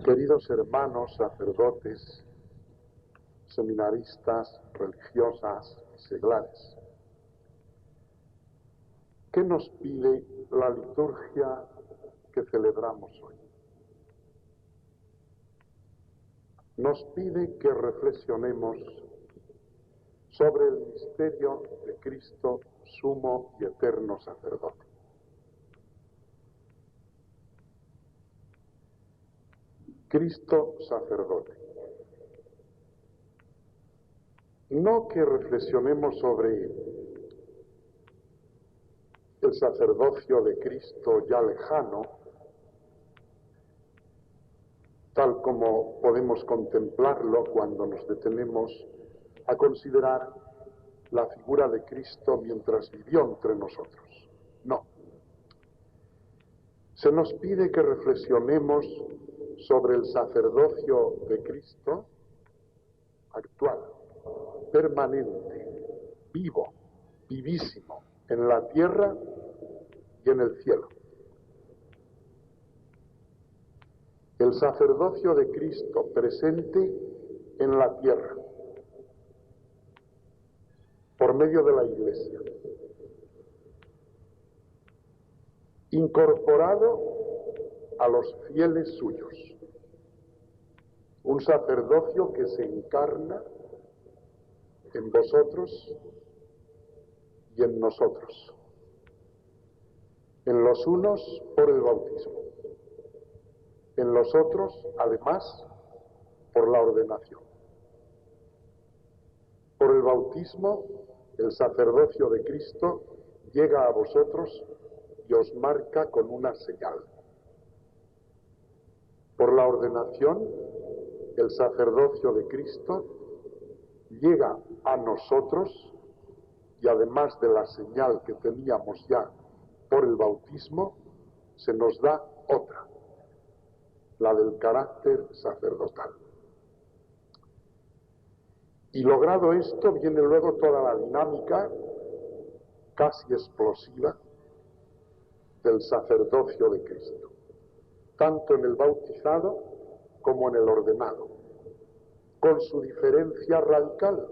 Queridos hermanos, sacerdotes, seminaristas, religiosas y seglares, ¿qué nos pide la liturgia que celebramos hoy? Nos pide que reflexionemos sobre el misterio de Cristo, sumo y eterno sacerdote. Cristo sacerdote. No que reflexionemos sobre el sacerdocio de Cristo ya lejano, tal como podemos contemplarlo cuando nos detenemos a considerar la figura de Cristo mientras vivió entre nosotros. No. Se nos pide que reflexionemos sobre el sacerdocio de Cristo actual, permanente, vivo, vivísimo, en la tierra y en el cielo. El sacerdocio de Cristo presente en la tierra, por medio de la Iglesia, incorporado a los fieles suyos. Un sacerdocio que se encarna en vosotros y en nosotros. En los unos por el bautismo, en los otros, además, por la ordenación. Por el bautismo, el sacerdocio de Cristo llega a vosotros y os marca con una señal. Por la ordenación, el sacerdocio de Cristo llega a nosotros y además de la señal que teníamos ya por el bautismo, se nos da otra, la del carácter sacerdotal. Y logrado esto, viene luego toda la dinámica casi explosiva del sacerdocio de Cristo, tanto en el bautizado como en el ordenado, con su diferencia radical,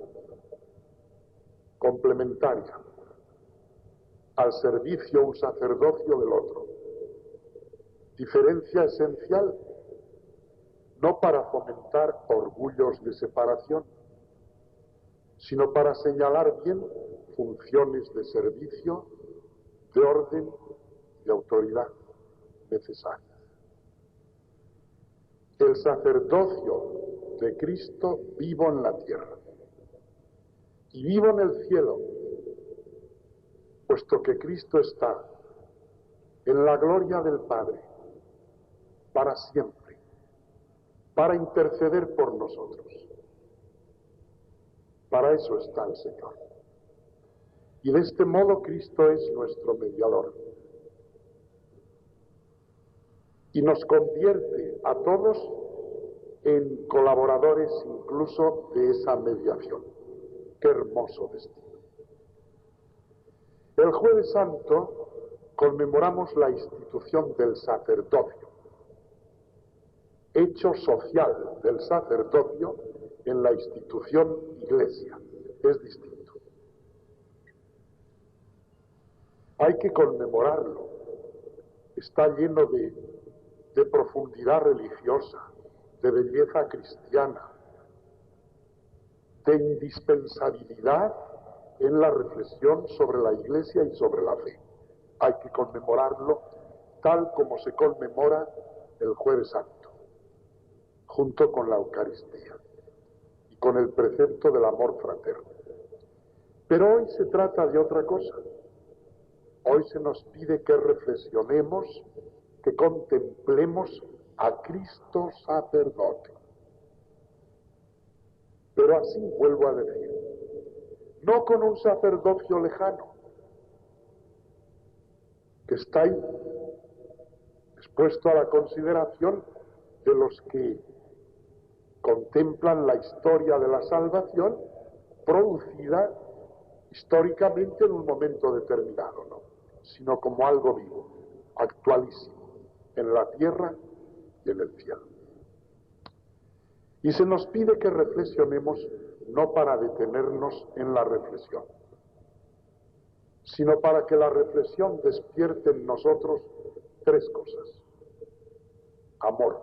complementaria, al servicio un sacerdocio del otro. Diferencia esencial, no para fomentar orgullos de separación, sino para señalar bien funciones de servicio, de orden y de autoridad necesarias. El sacerdocio de Cristo vivo en la tierra y vivo en el cielo, puesto que Cristo está en la gloria del Padre para siempre, para interceder por nosotros. Para eso está el Señor. Y de este modo Cristo es nuestro mediador. Y nos convierte a todos en colaboradores incluso de esa mediación. ¡Qué hermoso destino! El Jueves Santo conmemoramos la institución del sacerdocio, hecho social del sacerdocio en la institución Iglesia. Es distinto. Hay que conmemorarlo. Está lleno de profundidad religiosa, de belleza cristiana, de indispensabilidad en la reflexión sobre la Iglesia y sobre la fe. Hay que conmemorarlo tal como se conmemora el Jueves Santo, junto con la Eucaristía y con el precepto del amor fraterno. Pero hoy se trata de otra cosa. Hoy se nos pide que reflexionemos, que contemplemos a Cristo sacerdote. Pero así vuelvo a decir, no con un sacerdocio lejano, que está ahí, expuesto a la consideración de los que contemplan la historia de la salvación producida históricamente en un momento determinado, ¿no? Sino como algo vivo, actualísimo, en la tierra y en el cielo. Y se nos pide que reflexionemos no para detenernos en la reflexión, sino para que la reflexión despierte en nosotros tres cosas: amor,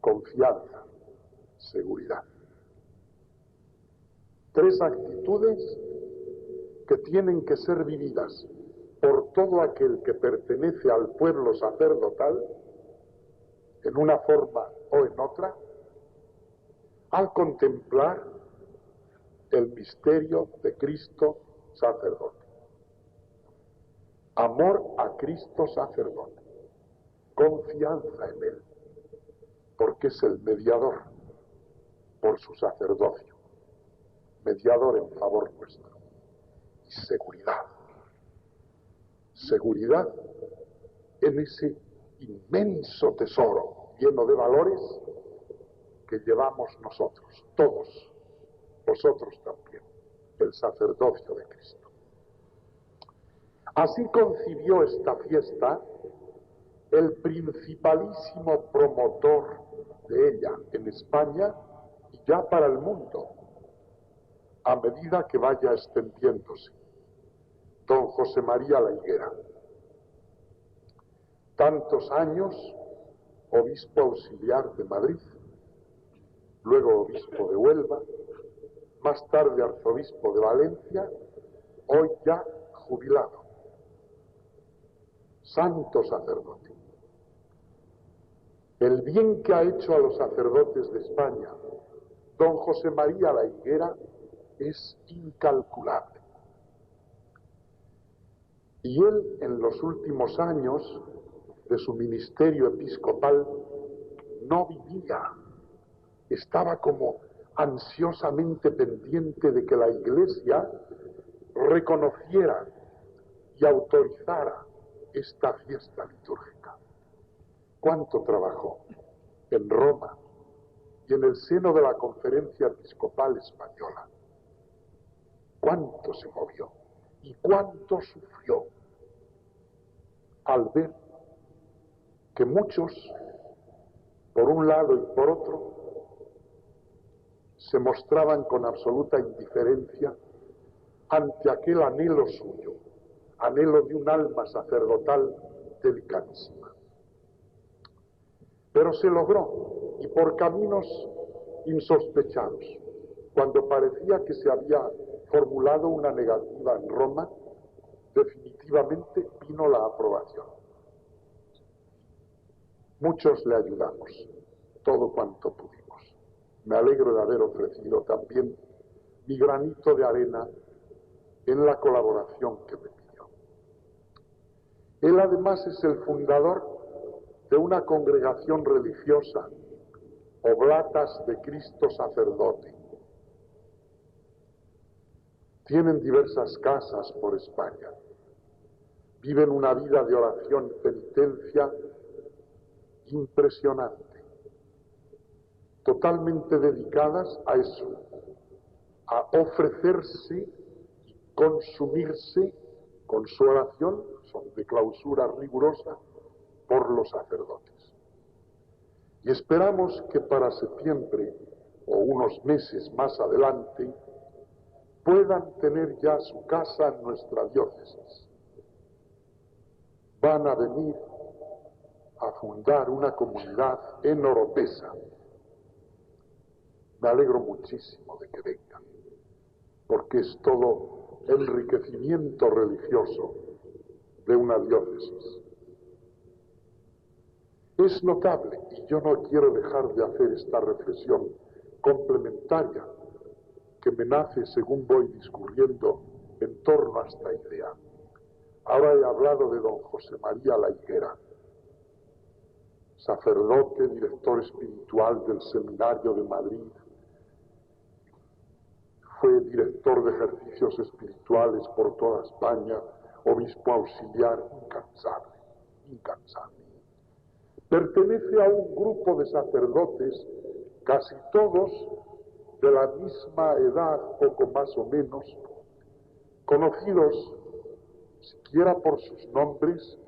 confianza, seguridad. Tres actitudes que tienen que ser vividas por todo aquel que pertenece al pueblo sacerdotal, en una forma o en otra, al contemplar el misterio de Cristo sacerdote. Amor a Cristo sacerdote, confianza en Él, porque es el mediador por su sacerdocio, mediador en favor nuestro, y seguridad. Seguridad en ese inmenso tesoro lleno de valores que llevamos nosotros, todos, vosotros también, el sacerdocio de Cristo. Así concibió esta fiesta el principalísimo promotor de ella en España y ya para el mundo, a medida que vaya extendiéndose, don José María La Higuera. Tantos años obispo auxiliar de Madrid, luego obispo de Huelva, más tarde arzobispo de Valencia, hoy ya jubilado, santo sacerdote. El bien que ha hecho a los sacerdotes de España don José María La Higuera es incalculable. Y él, en los últimos años de su ministerio episcopal, no vivía, estaba como ansiosamente pendiente de que la Iglesia reconociera y autorizara esta fiesta litúrgica. ¿Cuánto trabajó en Roma y en el seno de la Conferencia Episcopal Española? ¿Cuánto se movió y cuánto sufrió al ver que muchos, por un lado y por otro, se mostraban con absoluta indiferencia ante aquel anhelo suyo, anhelo de un alma sacerdotal delicadísima? Pero se logró, y por caminos insospechados. Cuando parecía que se había formulado una negativa en Roma, definitivamente vino la aprobación. Muchos le ayudamos, todo cuanto pudimos. Me alegro de haber ofrecido también mi granito de arena en la colaboración que me pidió. Él además es el fundador de una congregación religiosa, Oblatas de Cristo Sacerdote. Tienen diversas casas por España. Viven una vida de oración y penitencia impresionante, totalmente dedicadas a eso, a ofrecerse y consumirse con su oración, son de clausura rigurosa, por los sacerdotes. Y esperamos que para septiembre o unos meses más adelante puedan tener ya su casa en nuestra diócesis. Van a venir a fundar una comunidad en Oropesa. Me alegro muchísimo de que vengan, porque es todo enriquecimiento religioso de una diócesis. Es notable, y yo no quiero dejar de hacer esta reflexión complementaria que me nace según voy discurriendo en torno a esta idea. Ahora he hablado de don José María La Higuera, sacerdote, director espiritual del Seminario de Madrid, fue director de ejercicios espirituales por toda España, obispo auxiliar, incansable. Pertenece a un grupo de sacerdotes, casi todos de la misma edad, poco más o menos, conocidos siquiera por sus nombres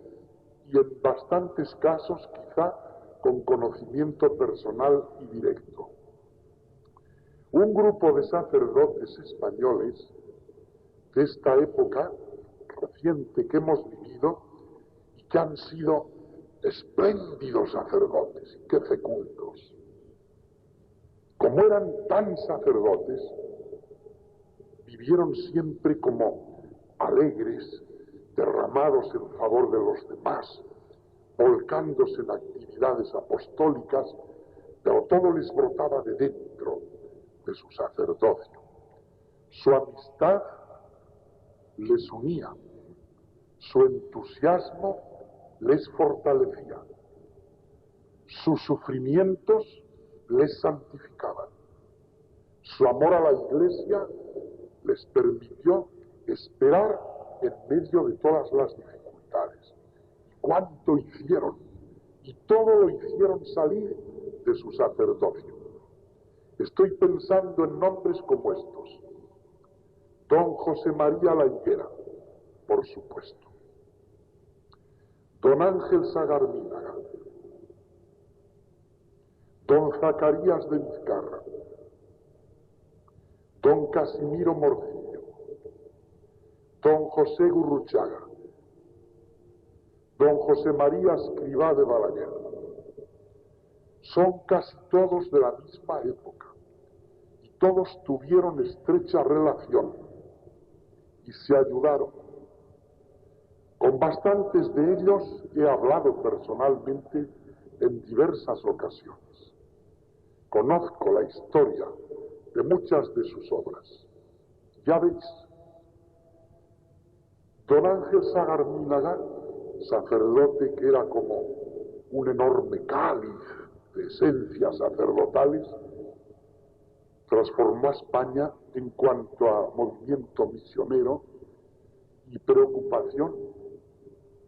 y en bastantes casos quizá con conocimiento personal y directo. Un grupo de sacerdotes españoles de esta época reciente que hemos vivido y que han sido espléndidos sacerdotes, qué fecundos. Como eran tan sacerdotes, vivieron siempre como alegres, derramados en favor de los demás, volcándose en actividades apostólicas, pero todo les brotaba de dentro de su sacerdocio. Su amistad les unía, su entusiasmo les fortalecía, sus sufrimientos les santificaban, su amor a la Iglesia les permitió esperar en medio de todas las dificultades. ¿Cuánto hicieron? Y todo lo hicieron salir de su sacerdocio. Estoy pensando en nombres como estos. Don José María La Higuera, por supuesto. Don Ángel Sagarminaga. Don Zacarías de Vizcarra. Don Casimiro Morcillo. Don José Gurruchaga. Don José María Escrivá de Balaguer. Son casi todos de la misma época y todos tuvieron estrecha relación y se ayudaron. Con bastantes de ellos he hablado personalmente en diversas ocasiones. Conozco la historia de muchas de sus obras. Ya veis, don Ángel Sagarminaga, sacerdote que era como un enorme cáliz de esencias sacerdotales, transformó a España en cuanto a movimiento misionero y preocupación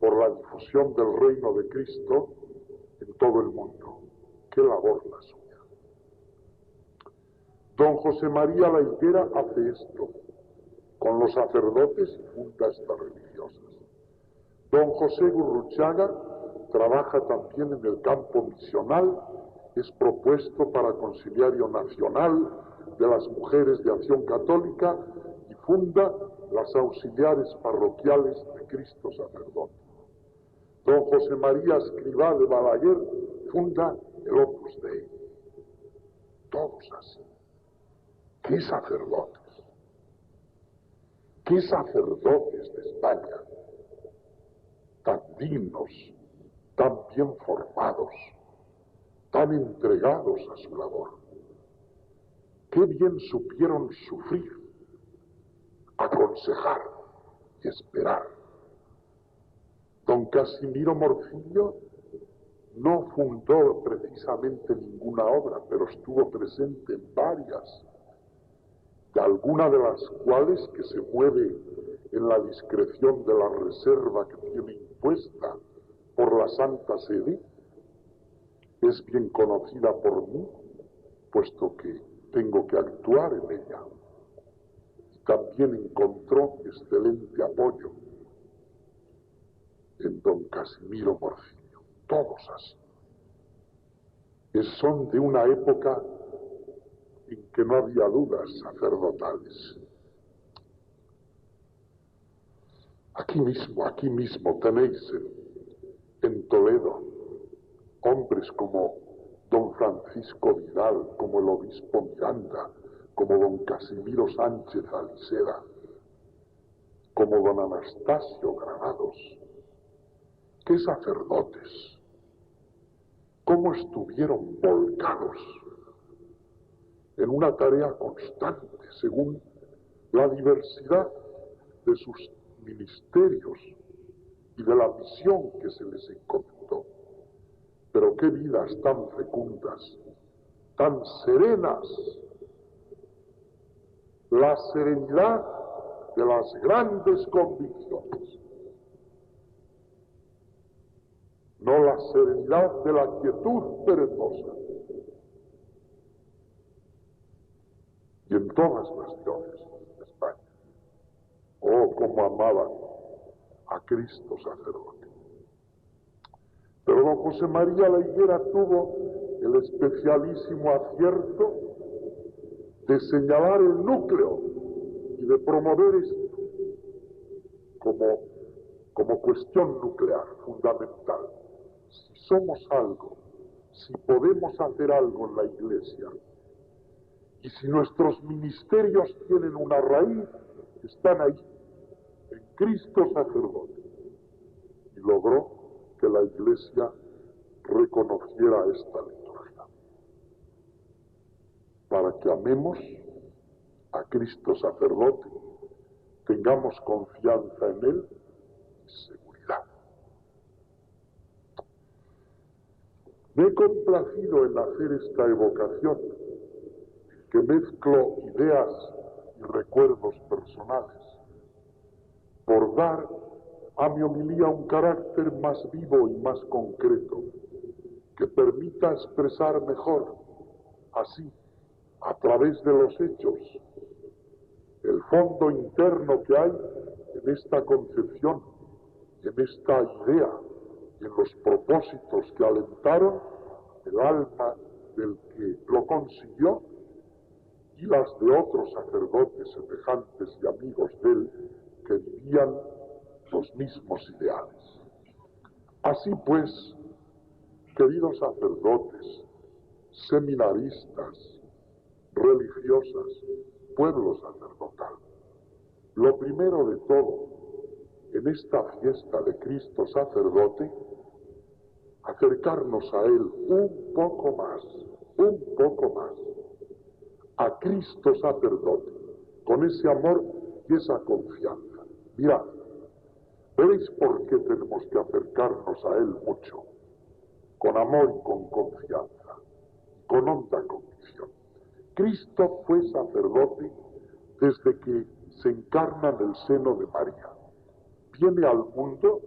por la difusión del reino de Cristo en todo el mundo. ¡Qué labor la suya! Don José María La Higuera hace esto con los sacerdotes y funda estas religiosas. Don José Gurruchaga trabaja también en el campo misional, es propuesto para Conciliario Nacional de las Mujeres de Acción Católica y funda las auxiliares parroquiales de Cristo Sacerdote. Don José María Escrivá de Balaguer funda el Opus Dei. Todos así. ¡Qué sacerdotes! ¡Qué sacerdotes de España! Tan dignos, tan bien formados, tan entregados a su labor. ¡Qué bien supieron sufrir, aconsejar y esperar! Don Casimiro Morcillo no fundó precisamente ninguna obra, pero estuvo presente en varias, de alguna de las cuales, que se mueve en la discreción de la reserva que tiene impuesta por la Santa Sede, es bien conocida por mí, puesto que tengo que actuar en ella. Y también encontró excelente apoyo en don Casimiro Morcillo. Todos así. Son de una época en que no había dudas sacerdotales. Aquí mismo tenéis en Toledo hombres como don Francisco Vidal, como el obispo Miranda, como don Casimiro Sánchez Aliseda, como don Anastasio Granados. ¡Qué sacerdotes! ¿Cómo estuvieron volcados en una tarea constante según la diversidad de sus ministerios y de la misión que se les encomendó? Pero qué vidas tan fecundas, tan serenas, la serenidad de las grandes convicciones, no la serenidad de la quietud perezosa. Y en todas las diócesis de España, oh, cómo amaban a Cristo sacerdote. Pero don José María La Higuera tuvo el especialísimo acierto de señalar el núcleo y de promover esto como cuestión nuclear, fundamental. Si somos algo, si podemos hacer algo en la Iglesia, y si nuestros ministerios tienen una raíz, están ahí, en Cristo sacerdote. Y logró que la Iglesia reconociera esta liturgia. Para que amemos a Cristo sacerdote, tengamos confianza en Él y seguridad. Me he complacido en hacer esta evocación, que mezclo ideas y recuerdos personales, por dar a mi homilía un carácter más vivo y más concreto, que permita expresar mejor, así, a través de los hechos, el fondo interno que hay en esta concepción, en esta idea, en los propósitos que alentaron el alma del que lo consiguió y las de otros sacerdotes semejantes y amigos de él que vivían los mismos ideales. Así pues, queridos sacerdotes, seminaristas, religiosas, pueblo sacerdotal, lo primero de todo, en esta fiesta de Cristo sacerdote, acercarnos a Él un poco más, a Cristo sacerdote, con ese amor y esa confianza. Mirad, ¿veis por qué tenemos que acercarnos a Él mucho? Con amor y con confianza, con honda convicción. Cristo fue sacerdote desde que se encarna en el seno de María. Viene al mundo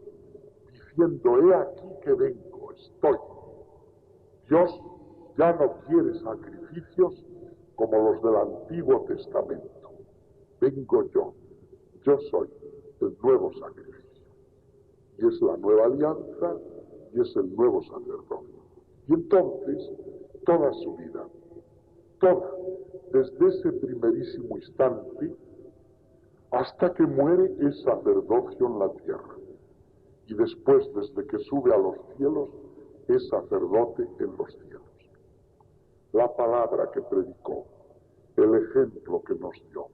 diciendo, he aquí que vengo, estoy. Dios ya no quiere sacrificios como los del Antiguo Testamento. Vengo yo soy el nuevo sacrificio. Y es la nueva alianza y es el nuevo sacerdocio. Y entonces, toda su vida, toda, desde ese primerísimo instante, hasta que muere, es sacerdocio en la tierra. Y después, desde que sube a los cielos, es sacerdote en los cielos. La palabra que predicó, el ejemplo que nos dio,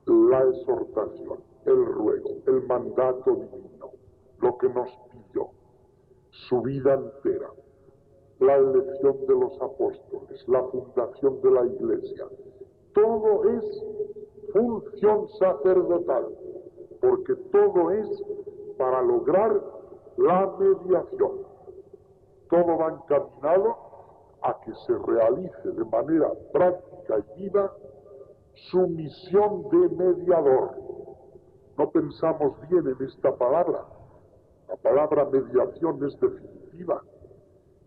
la exhortación, el ruego, el mandato divino, lo que nos pidió, su vida entera, la elección de los apóstoles, la fundación de la Iglesia, todo es función sacerdotal, porque todo es para lograr la mediación. Todo va encaminado a que se realice de manera práctica y viva su misión de mediador. No pensamos bien en esta palabra. La palabra mediación es definitiva.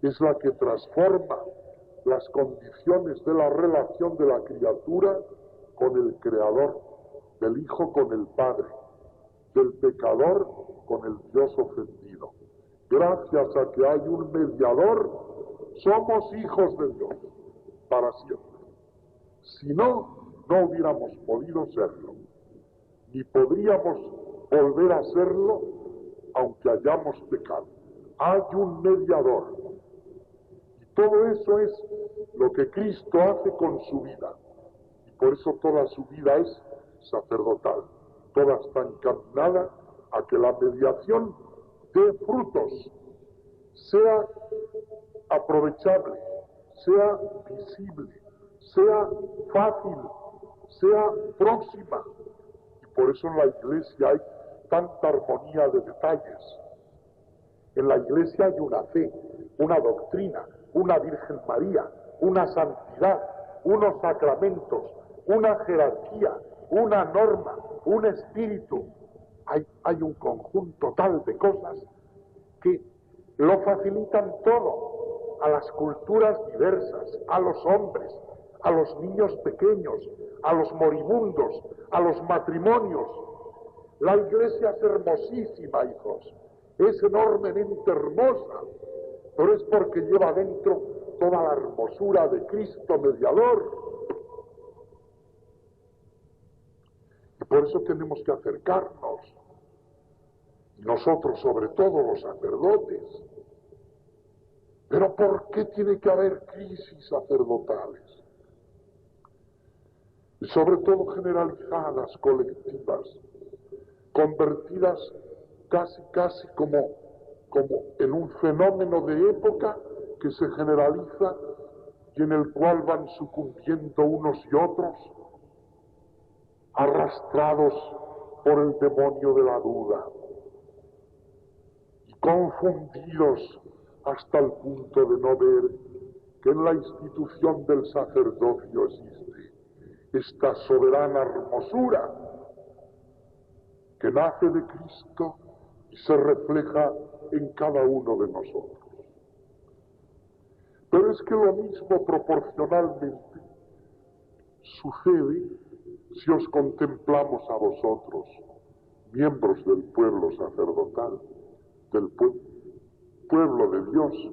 Es la que transforma las condiciones de la relación de la criatura con el Creador, del Hijo con el Padre, del pecador con el Dios ofendido. Gracias a que hay un mediador, somos hijos de Dios para siempre. Si no, no hubiéramos podido serlo, ni podríamos volver a serlo aunque hayamos pecado. Hay un mediador. Y todo eso es lo que Cristo hace con su vida. Y por eso toda su vida es sacerdotal. Toda está encaminada a que la mediación dé frutos, sea aprovechable, sea visible, sea fácil, sea próxima. Y por eso en la Iglesia hay tanta armonía de detalles. En la Iglesia hay una fe, una doctrina, una Virgen María, una santidad, unos sacramentos, una jerarquía, una norma, un espíritu. Hay un conjunto tal de cosas que lo facilitan todo a las culturas diversas, a los hombres, a los niños pequeños, a los moribundos, a los matrimonios. La Iglesia es hermosísima, hijos, es enormemente hermosa, pero es porque lleva dentro toda la hermosura de Cristo mediador. por eso tenemos que acercarnos. Nosotros, sobre todo los sacerdotes. Pero ¿por qué tiene que haber crisis sacerdotales? Y sobre todo generalizadas, colectivas, convertidas casi como en un fenómeno de época que se generaliza y en el cual van sucumbiendo unos y otros, arrastrados por el demonio de la duda y confundidos hasta el punto de no ver que en la institución del sacerdocio existe esta soberana hermosura que nace de Cristo y se refleja en cada uno de nosotros. Pero es que lo mismo proporcionalmente sucede si os contemplamos a vosotros, miembros del pueblo sacerdotal, del pueblo de Dios,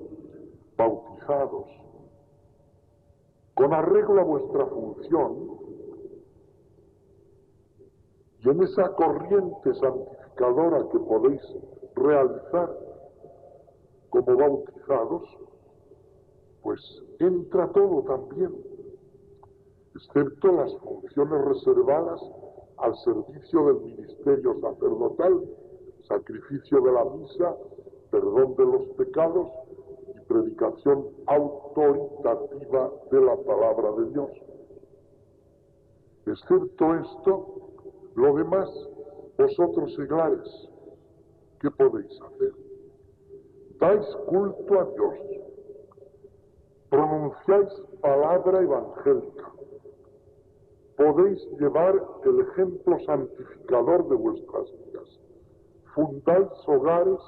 bautizados. Con arreglo a vuestra función, y en esa corriente santificadora que podéis realizar como bautizados, pues entra todo también, excepto las funciones reservadas al servicio del ministerio sacerdotal, sacrificio de la misa, perdón de los pecados y predicación autoritativa de la palabra de Dios. Excepto esto, lo demás, vosotros seglares, ¿qué podéis hacer? Dais culto a Dios, pronunciáis palabra evangélica, podéis llevar el ejemplo santificador de vuestras vidas, fundáis hogares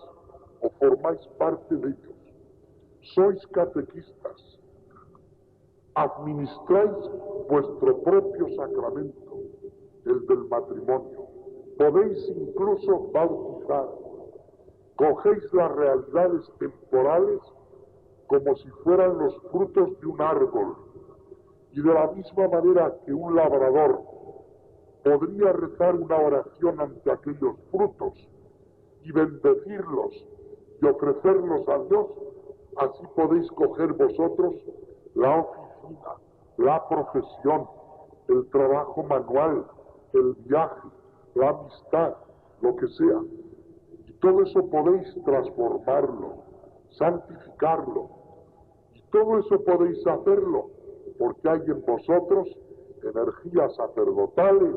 o formáis parte de ellos, sois catequistas, administráis vuestro propio sacramento, el del matrimonio, podéis incluso bautizar, cogéis las realidades temporales como si fueran los frutos de un árbol, y de la misma manera que un labrador podría rezar una oración ante aquellos frutos y bendecirlos y ofrecerlos a Dios, así podéis coger vosotros la oficina, la profesión, el trabajo manual, el viaje, la amistad, lo que sea. Y todo eso podéis transformarlo, santificarlo. Y todo eso podéis hacerlo porque hay en vosotros energías sacerdotales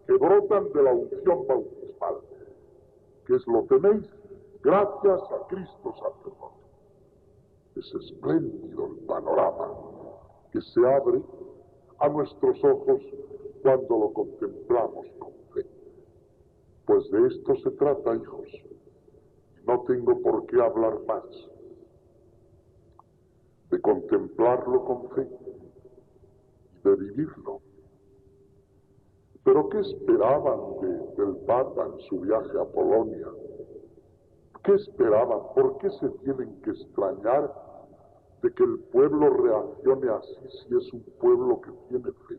que brotan de la unción bautismal, que es lo tenéis gracias a Cristo sacerdote. Es espléndido el panorama que se abre a nuestros ojos cuando lo contemplamos con fe. Pues de esto se trata, hijos, y no tengo por qué hablar más, de contemplarlo con fe y de vivirlo. ¿Pero qué esperaban del Papa en su viaje a Polonia? ¿Qué esperaban? ¿Por qué se tienen que extrañar de que el pueblo reaccione así si es un pueblo que tiene fe?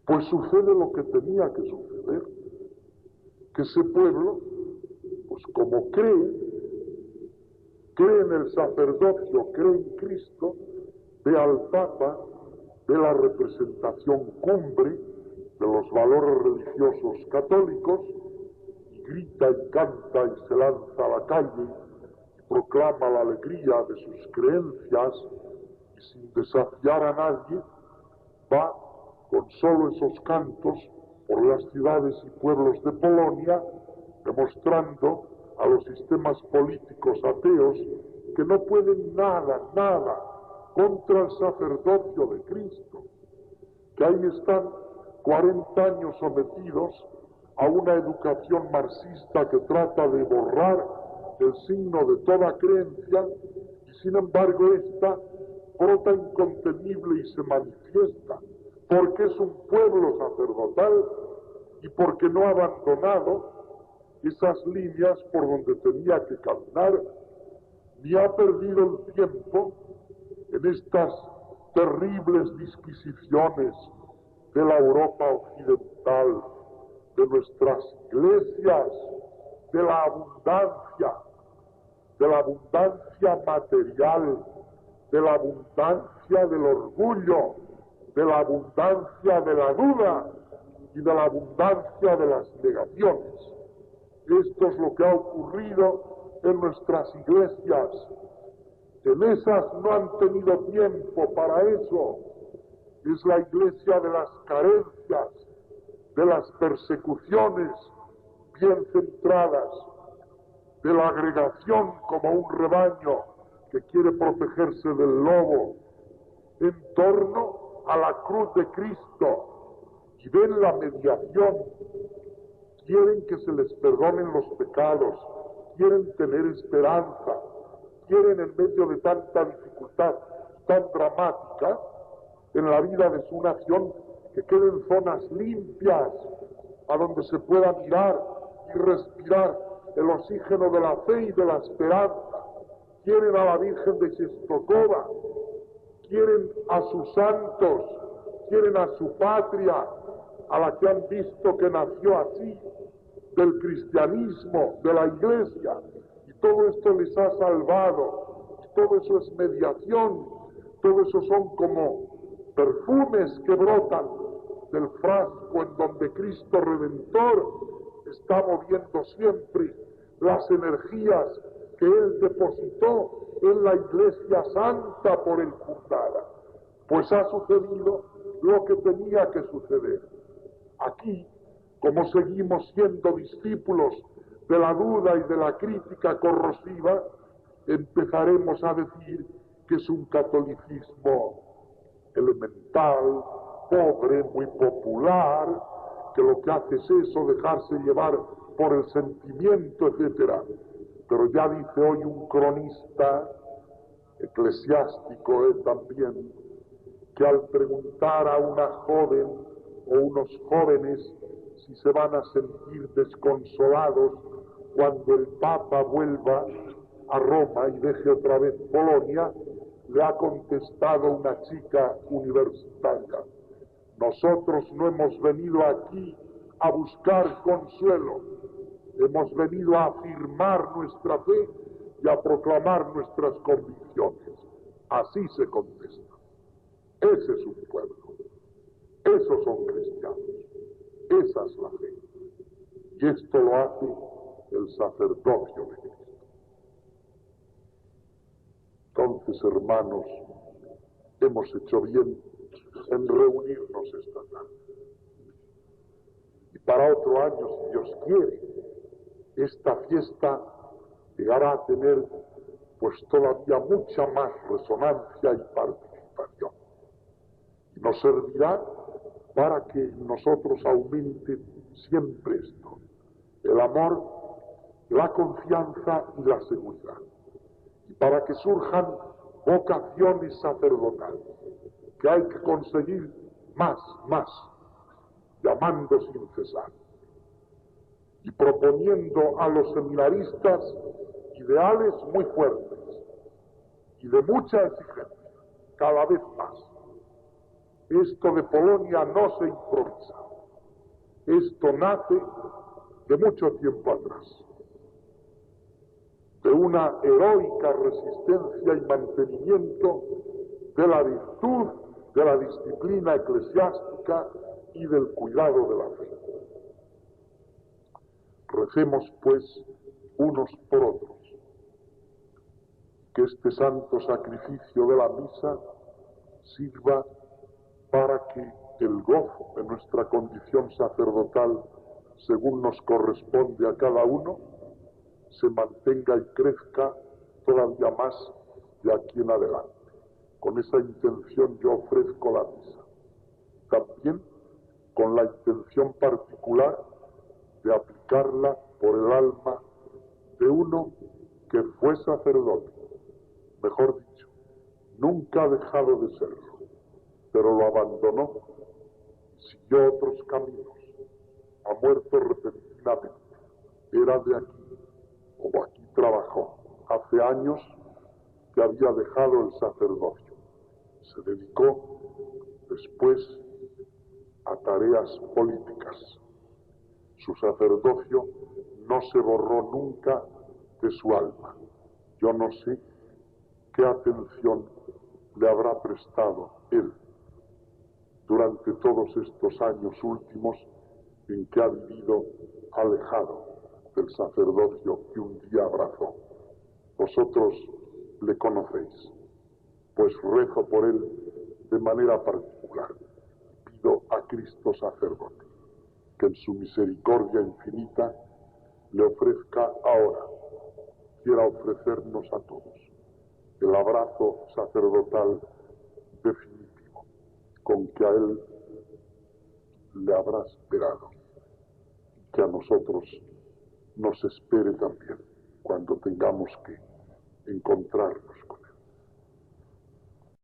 Pues sucede lo que tenía que suceder, que ese pueblo, pues como cree en el sacerdocio, cree en Cristo, ve al Papa, ve la representación cumbre de los valores religiosos católicos, y grita y canta y se lanza a la calle y proclama la alegría de sus creencias, y sin desafiar a nadie va con solo esos cantos por las ciudades y pueblos de Polonia, demostrando a los sistemas políticos ateos que no pueden nada contra el sacerdocio de Cristo, que ahí están 40 años sometidos a una educación marxista que trata de borrar el signo de toda creencia, y sin embargo esta brota incontenible y se manifiesta, porque es un pueblo sacerdotal y porque no ha abandonado esas líneas por donde tenía que caminar, ni ha perdido el tiempo en estas terribles disquisiciones de la Europa occidental fundamental de nuestras iglesias, de la abundancia material, de la abundancia del orgullo, de la abundancia de la duda y de la abundancia de las negaciones. Esto es lo que ha ocurrido en nuestras iglesias. En esas no han tenido tiempo para eso. Es la iglesia de las carencias, de las persecuciones bien centradas, de la agregación como un rebaño que quiere protegerse del lobo, en torno a la cruz de Cristo, y ven la mediación, quieren que se les perdonen los pecados, quieren tener esperanza, quieren en medio de tanta dificultad tan dramática en la vida de su nación, que queden zonas limpias a donde se pueda mirar y respirar el oxígeno de la fe y de la esperanza. Quieren a la Virgen de Czestochowa, quieren a sus santos, quieren a su patria, a la que han visto que nació así, del cristianismo, de la iglesia, y todo esto les ha salvado, y todo eso es mediación, todo eso son como perfumes que brotan del frasco en donde Cristo Redentor está moviendo siempre las energías que Él depositó en la Iglesia Santa por Él fundada. Pues ha sucedido lo que tenía que suceder. Aquí, como seguimos siendo discípulos de la duda y de la crítica corrosiva, empezaremos a decir que es un catolicismo elemental, pobre, muy popular, que lo que hace es eso, dejarse llevar por el sentimiento, etc. Pero ya dice hoy un cronista eclesiástico también, que al preguntar a una joven o unos jóvenes si se van a sentir desconsolados cuando el Papa vuelva a Roma y deje otra vez Polonia, le ha contestado una chica universitaria: nosotros no hemos venido aquí a buscar consuelo, hemos venido a afirmar nuestra fe y a proclamar nuestras convicciones. Así se contesta. Ese es un pueblo, esos son cristianos, esa es la fe. Y esto lo hace el sacerdocio de Cristo. Entonces, hermanos, hemos hecho bien en reunirnos esta tarde. Y para otro año, si Dios quiere, esta fiesta llegará a tener pues todavía mucha más resonancia y participación. Y nos servirá para que nosotros aumente siempre esto: el amor, la confianza y la seguridad. Y para que surjan vocaciones sacerdotales, que hay que conseguir más, llamando sin cesar, y proponiendo a los seminaristas ideales muy fuertes y de mucha exigencia, cada vez más. Esto de Polonia no se improvisa, esto nace de mucho tiempo atrás, de una heroica resistencia y mantenimiento de la virtud, de la disciplina eclesiástica y del cuidado de la fe. Recemos, pues, unos por otros, que este santo sacrificio de la misa sirva para que el gozo de nuestra condición sacerdotal, según nos corresponde a cada uno, se mantenga y crezca todavía más de aquí en adelante. Con esa intención yo ofrezco la misa. También con la intención particular de aplicarla por el alma de uno que fue sacerdote, mejor dicho, nunca ha dejado de serlo, pero lo abandonó, siguió otros caminos, ha muerto repentinamente, era de aquí, o aquí trabajó, hace años que había dejado el sacerdocio, se dedicó después a tareas políticas. Su sacerdocio no se borró nunca de su alma. Yo no sé qué atención le habrá prestado él durante todos estos años últimos en que ha vivido alejado del sacerdocio que un día abrazó. Vosotros le conocéis, pues rezo por él de manera particular. Pido a Cristo sacerdote que en su misericordia infinita le ofrezca ahora, quiera ofrecernos a todos, el abrazo sacerdotal definitivo con que a él le habrá esperado, que a nosotros nos espere también cuando tengamos que encontrarnos